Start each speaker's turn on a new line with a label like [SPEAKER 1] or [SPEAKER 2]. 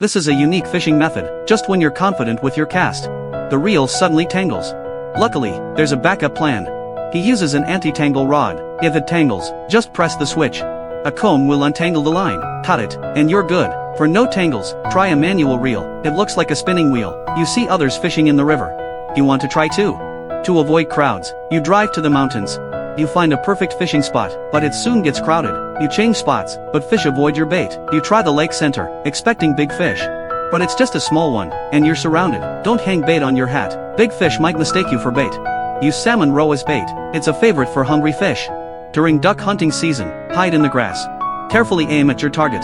[SPEAKER 1] This is a unique fishing method, just when you're confident with your cast. The reel suddenly tangles. Luckily, there's a backup plan. He uses an anti-tangle rod. If it tangles, just press the switch. A comb will untangle the line, cut it, and you're good. For no tangles, try a manual reel. It looks like a spinning wheel. You see others fishing in the river. You want to try too? To avoid crowds, you drive to the mountains. You find a perfect fishing spot, but it soon gets crowded. You change spots, but fish avoid your bait. You try the lake center, expecting big fish. But it's just a small one, and you're surrounded. Don't hang bait on your hat. Big fish might mistake you for bait. Use salmon roe as bait. It's a favorite for hungry fish. During duck hunting season, hide in the grass. Carefully aim at your target.